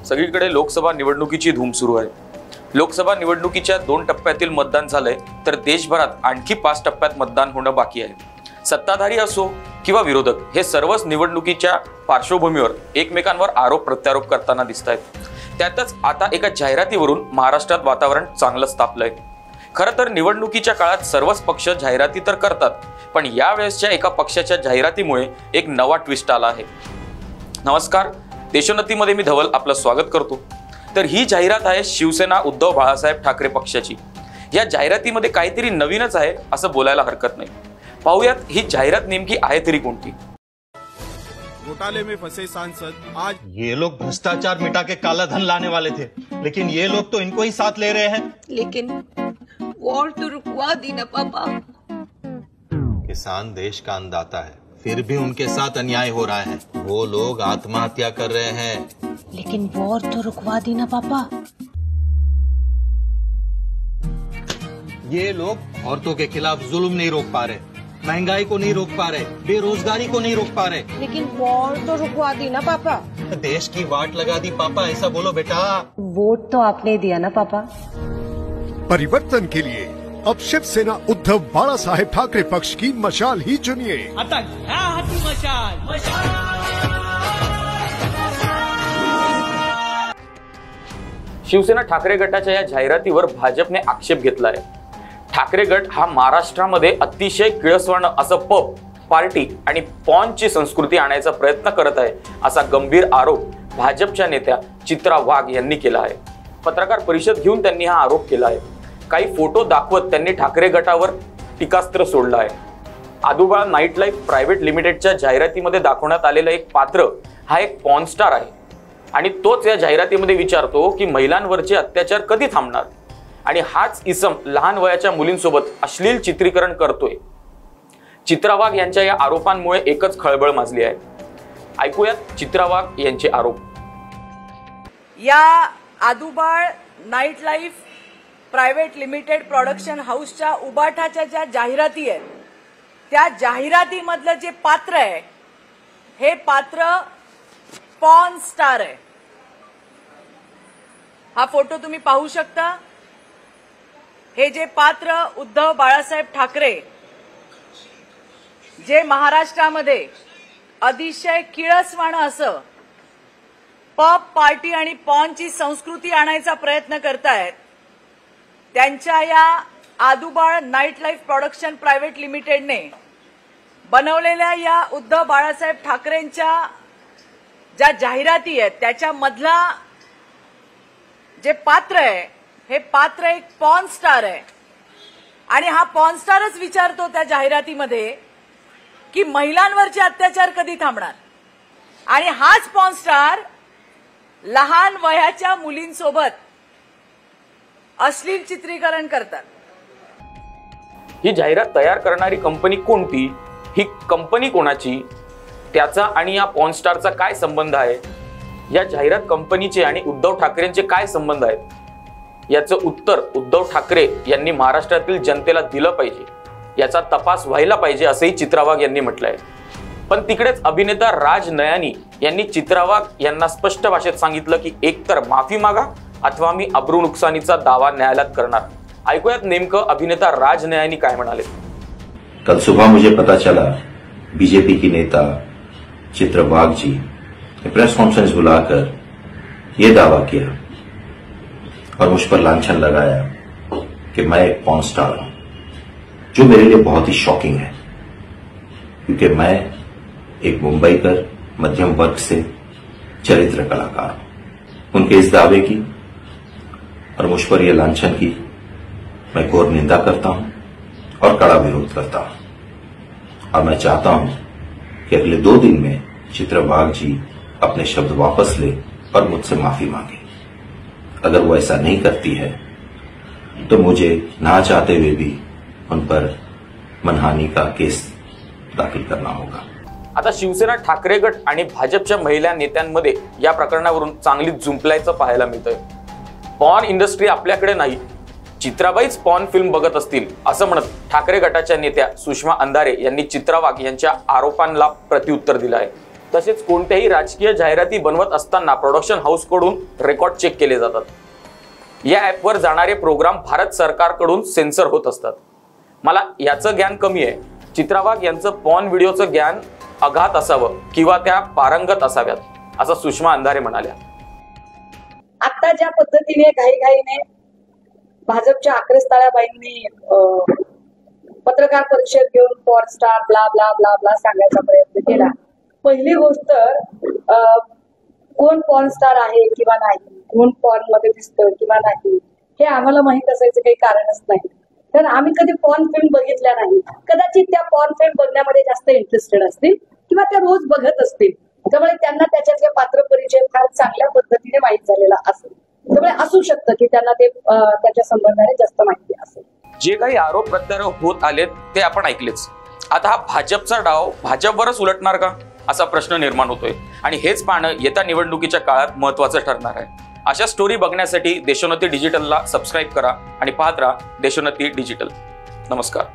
सगळीकडे लोकसभा निवडणुकीची धूम सुरू आहे। लोकसभा निवडणुकीच्या 2 टप्प्यातील मतदान झालंय, तर देशभरात आणखी 5 टप्प्यात मतदान होणं बाकी आहे। सत्ताधारी असो किंवा विरोधक, हे सर्वच निवडणुकीच्या पार्श्वभूमीवर एकमेकांवर आरोप प्रत्यारोप करताना दिसत आहेत। त्यातच आता एका जाहिरातीवरून महाराष्ट्रात वातावरण चांगलंच तापलंय। खरं तर निवडणुकीच्या काळात सर्वच पक्ष जाहिराती तर करतात, पण यावेळेसच्या एका पक्षाच्या जाहिरातीमुळे एक नवा ट्विस्ट आला आहे। नमस्कार, देशोन्नतीमध्ये मी धवल आपलं स्वागत करतो। तर ही जाहिरात आहे शिवसेना उद्धव बाळासाहेब ठाकरे पक्षाची। या जाहिरातीमध्ये काहीतरी नवीनच आहे असं बोलायला हरकत नाही। पाहूयात ही जाहिरात नेमकी आहे तरी कोणती। घोटाले में फंसे सांसद आज। ये लोग भ्रष्टाचार मिटा के काला धन लाने वाले थे, लेकिन ये लोग तो इनको ही साथ ले रहे हैं। लेकिन वॉर तो रुकवा दी ना पापा। किसान देश का अन्नदाता है, फिर भी उनके साथ अन्याय हो रहा है। वो लोग आत्महत्या कर रहे हैं। लेकिन वॉर तो रुकवा दी ना पापा। ये लोग औरतों के खिलाफ जुल्म नहीं रोक पा रहे, महंगाई को नहीं रोक पा रहे, बेरोजगारी को नहीं रोक पा रहे। लेकिन वॉर तो रुकवा दी ना पापा। देश की वाट लगा दी पापा, ऐसा बोलो बेटा। वोट तो आपने दिया ना पापा। परिवर्तन के लिए अब शिवसेना उद्धव बाळासाहेब ठाकरे पक्ष की मशाल ही चुनिए। आता ह्या हाती मशाल। शिवसेना ठाकरे गटाच्या या जाहिरातीवर भाजपने आक्षेप घेतला आहे। ठाकरे गट हा महाराष्ट्रामध्ये अतिशय किळसवाणं असं पब, पार्टी आणि पॉनची संस्कृती आणायचा प्रयत्न करत आहे, असा गंभीर आरोप भाजपच्या नेत्या चित्रा वाघ यांनी केला आहे। पत्रकार परिषद घेऊन त्यांनी हा आरोप केला आहे। काही फोटो दाखवत त्यांनी ठाकरे गटावर टीकास्त्र सोडलं आहे। आदुबाळ नाईट लाईफ प्रायव्हेट लिमिटेडच्या जाहिरातीमध्ये दाखवण्यात आलेलं एक पात्र हा एक पॉर्न स्टार आहे आणि तोच या जाहिरातीमध्ये विचारतो की महिलांवरचे अत्याचार कधी थांबणार, आणि हाच इसम लहान वयाच्या मुलींसोबत अश्लील चित्रीकरण करतोय। चित्रा वाघ यांच्या या आरोपांमुळे एकच खळबळ माजली आहे। ऐकूयात चित्रा वाघ यांचे आरोप। या Aadubal night life private limited production हाऊसच्या उबाठाच्या ज्या जाहिराती आहेत, त्या जाहिरातीमधलं जे पात्र आहे, हे पात्र पॉर्न स्टार आहे। हा फोटो तुम्ही पाहू शकता। हे जे पात्र उद्धव बाळासाहेब ठाकरे, जे महाराष्ट्रामध्ये अतिशय किळसवाणं असं पब, पार्टी आणि पॉनची संस्कृती आणायचा प्रयत्न करतायत, त्यांच्या या Aadubal night life production private लिमिटेडने बनवलेल्या या उद्धव बाळासाहेब ठाकरेंच्या ज्या जाहिराती आहेत, त्याच्यामधला जे पात्र आहे, हे पात्र एक पॉर्न स्टार आहे। आणि हा पॉर्न स्टारच विचारतो त्या जाहिरातीमध्ये की महिलांवरचे अत्याचार कधी थांबणार, आणि हाच पॉर्न स्टार लहान वयाच्या मुलींसोबत अश्लील चित्रीकरण करतात। ही जाहिरात तयार करणारी कंपनी कोणती, ही कंपनी कोणाची, त्याचा आणि या पॉर्न स्टारचा काय संबंध आहे, या जाहिरात कंपनीचे आणि उद्धव ठाकरेंचे काय संबंध आहेत, याचं उत्तर उद्धव ठाकरे यांनी महाराष्ट्रातील जनतेला दिलं पाहिजे, याचा तपास व्हायला पाहिजे असंही चित्रा वाघ यांनी म्हटलंय। पण तिकडेच अभिनेता राज नयानी यांनी चित्रा वाघ यांना स्पष्ट भाषेत सांगितलं की एकतर माफी मागा अथवा मी अब्रू नुकसानीचा दावा न्यायालयात करणार। ऐकूयात नेमकं अभिनेता राज नयानी काय म्हणाले। कल सुबह मुझे पता चला बीजेपी की नेता चित्रा वाघ जी ने प्रेस कॉन्फ्रेंस बुलाकर ये दावा किया और मुझ पर लांछन लगाया कि मैं एक पॉर्न स्टार हूं, जो मेरे लिए बहुत ही शॉकिंग है, क्योंकि मैं एक मुंबईकर मध्यम वर्ग से चरित्र कलाकार हूं। उनके इस दावे की और मुझ पर यह लांछन की मैं घोर निंदा करता हूं और कड़ा विरोध करता हूं, और मैं चाहता हूं कि अगले 2 दिन में चित्रा वाघ जी अपने शब्द वापस ले और मुझसे माफी मांगे। अगर वो ऐसा नहीं करती है तो मुझे ना चाहते हुए भी उन पर मनहानि का केस दाखल करना होगा। आता शिवसेना ठाकरे गट आणि भाजपच्या महिला नेत्यांमध्ये या प्रकरणावरून चांगलीच जुंपल्याचं पाहायला मिळतंय। पॉर्न इंडस्ट्री आपल्याकडे नाही, चित्राबाईच पॉर्न फिल्म बघत असतील असं म्हणत ठाकरे गटाच्या नेत्या सुषमा अंधारे यांनी चित्रा वाघ यांच्या आरोपांना प्रत्युत्तर दिलं आहे। तसेच कोणत्याही राजकीय जाहिराती बनवत असताना प्रोडक्शन हाऊसकडून रेकॉर्ड चेक केले जातात. या ॲपवर जाणारे प्रोग्राम भारत सरकारकडून सेन्सर होत असतात. मला याचं ज्ञान कमी आहे. चित्रा वाघ यांचं पॉर्न व्हिडिओचं ज्ञान अगाध असावं किंवा त्या पारंगत असाव्यात, असं सुषमा अंधारे म्हणाल्या. आता ज्या पद्धतीने घाईघाईने भाजपच्या आक्रस्ताळ्याबाईंनी पत्रकार परिषद घेऊन porn star blah blah blah blah सांगायचा प्रयत्न केला. पहिली गोष्ट, कोण पॉर्न स्टार आहे किंवा नाही, कोण पॉर्न मध्ये दिसतं किंवा नाही, हे आम्हाला माहित असायचं काही कारणच नाही. कारण आम्ही कधी पॉर्न फिल्म बघितल्या नाही. कदाचित त्या पॉर्न फिल्म बघण्यामध्ये जास्त इंटरेस्टेड असतील किंवा त्या रोज बघत असतील, त्यामुळे त्यांना त्याच्यातले पात्र परिचय फार चांगल्या पद्धतीने माहीत झालेला असेल. त्यामुळे असू शकतं की त्यांना ते त्याच्या संबंधाने जास्त माहिती असेल. जे काही आरोप प्रत्यारोप होत आलेत ते आपण ऐकलेच. आता हा भाजपचा डाव भाजपवरच उलटणार का, असा प्रश्न निर्माण होतोय. आणि हेच पाहणं येत्या निवडणुकीच्या काळात महत्त्वाचं ठरणार आहे. अशा स्टोरी बघण्यासाठी देशोन्नती डिजिटलला सबस्क्राईब करा आणि पाहत राहा देशोन्नती डिजिटल. नमस्कार.